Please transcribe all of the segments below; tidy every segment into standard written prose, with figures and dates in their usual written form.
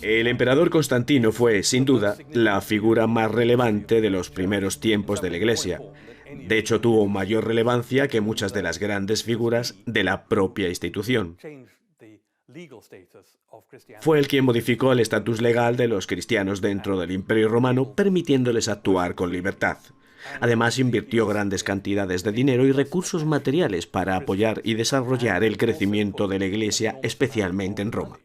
El emperador Constantino fue, sin duda, la figura más relevante de los primeros tiempos de la Iglesia. De hecho, tuvo mayor relevancia que muchas de las grandes figuras de la propia institución. Fue el quien modificó el estatus legal de los cristianos dentro del Imperio Romano, permitiéndoles actuar con libertad. Además, invirtió grandes cantidades de dinero y recursos materiales para apoyar y desarrollar el crecimiento de la Iglesia, especialmente en Roma.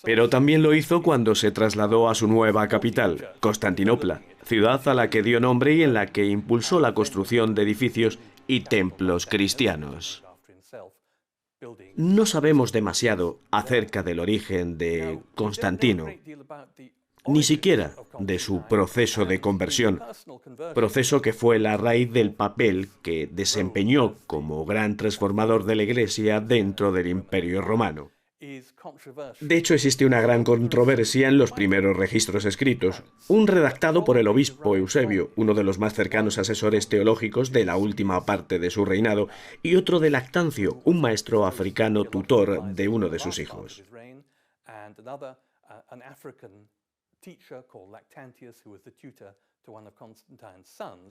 Pero también lo hizo cuando se trasladó a su nueva capital, Constantinopla, ciudad a la que dio nombre y en la que impulsó la construcción de edificios y templos cristianos. No sabemos demasiado acerca del origen de Constantino, ni siquiera de su proceso de conversión, proceso que fue la raíz del papel que desempeñó como gran transformador de la Iglesia dentro del Imperio Romano. De hecho, existe una gran controversia en los primeros registros escritos, un redactado por el obispo Eusebio, uno de los más cercanos asesores teológicos de la última parte de su reinado, y otro de Lactancio, un maestro africano tutor de uno de sus hijos.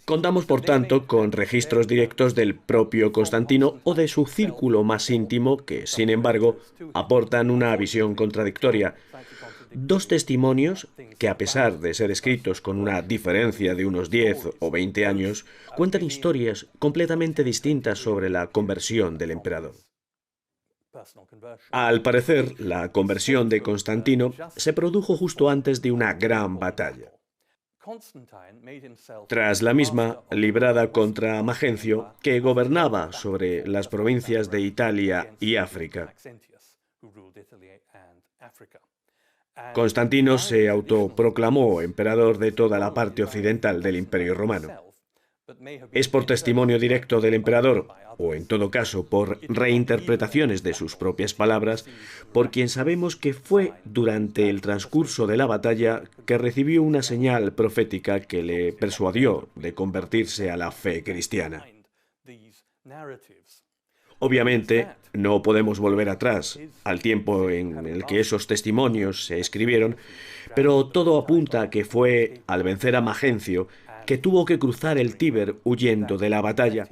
Contamos, por tanto, con registros directos del propio Constantino o de su círculo más íntimo que, sin embargo, aportan una visión contradictoria. Dos testimonios que, a pesar de ser escritos con una diferencia de unos 10 o 20 años, cuentan historias completamente distintas sobre la conversión del emperador. Al parecer, la conversión de Constantino se produjo justo antes de una gran batalla. Tras la misma, librada contra Magencio, que gobernaba sobre las provincias de Italia y África. Constantino se autoproclamó emperador de toda la parte occidental del Imperio Romano. Es por testimonio directo del emperador, o en todo caso por reinterpretaciones de sus propias palabras, por quien sabemos que fue durante el transcurso de la batalla que recibió una señal profética que le persuadió de convertirse a la fe cristiana. Obviamente, no podemos volver atrás, al tiempo en el que esos testimonios se escribieron, pero todo apunta a que fue al vencer a Magencio que tuvo que cruzar el Tíber huyendo de la batalla.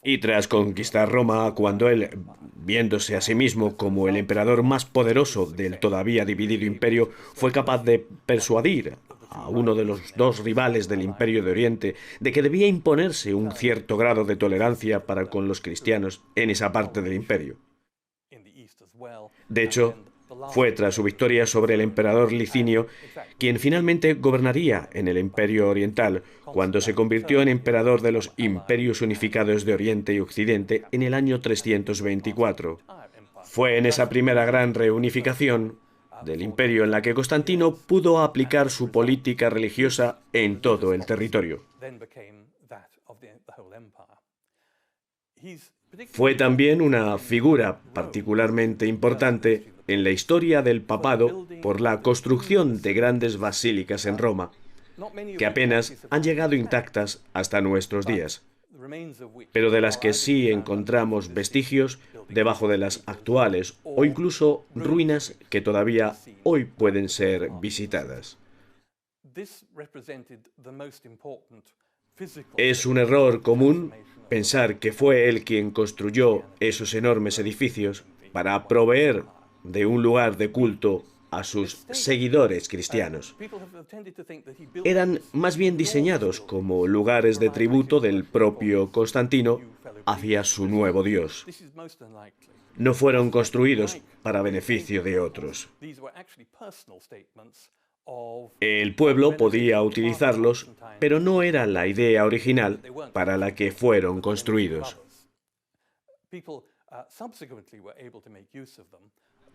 Y tras conquistar Roma, cuando él, viéndose a sí mismo como el emperador más poderoso del todavía dividido imperio, fue capaz de persuadir a uno de los dos rivales del Imperio de Oriente de que debía imponerse un cierto grado de tolerancia para con los cristianos en esa parte del imperio. De hecho, fue tras su victoria sobre el emperador Licinio quien finalmente gobernaría en el Imperio Oriental, cuando se convirtió en emperador de los imperios unificados de Oriente y Occidente en el año 324. Fue en esa primera gran reunificación del imperio en la que Constantino pudo aplicar su política religiosa en todo el territorio. Fue también una figura particularmente importante en la historia del papado por la construcción de grandes basílicas en Roma, que apenas han llegado intactas hasta nuestros días, pero de las que sí encontramos vestigios debajo de las actuales o incluso ruinas que todavía hoy pueden ser visitadas. Es un error común pensar que fue él quien construyó esos enormes edificios para proveer de un lugar de culto a sus seguidores cristianos. Eran más bien diseñados como lugares de tributo del propio Constantino hacia su nuevo dios. No fueron construidos para beneficio de otros. El pueblo podía utilizarlos, pero no era la idea original para la que fueron construidos.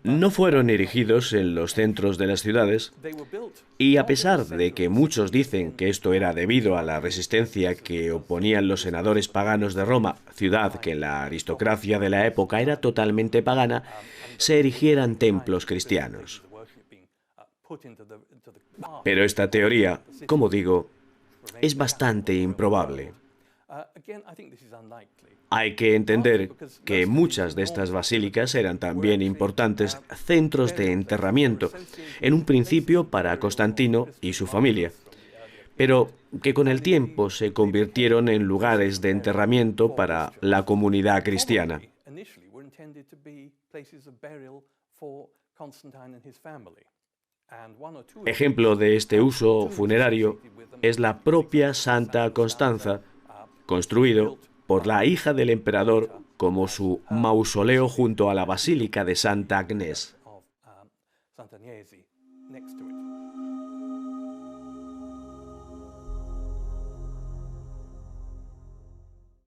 No fueron erigidos en los centros de las ciudades, y a pesar de que muchos dicen que esto era debido a la resistencia que oponían los senadores paganos de Roma, ciudad que en la aristocracia de la época era totalmente pagana, se erigieran templos cristianos. Pero esta teoría, como digo, es bastante improbable. Hay que entender que muchas de estas basílicas eran también importantes centros de enterramiento, en un principio para Constantino y su familia, pero que con el tiempo se convirtieron en lugares de enterramiento para la comunidad cristiana. Ejemplo de este uso funerario es la propia Santa Constanza, construido por la hija del emperador como su mausoleo junto a la Basílica de Santa Agnés.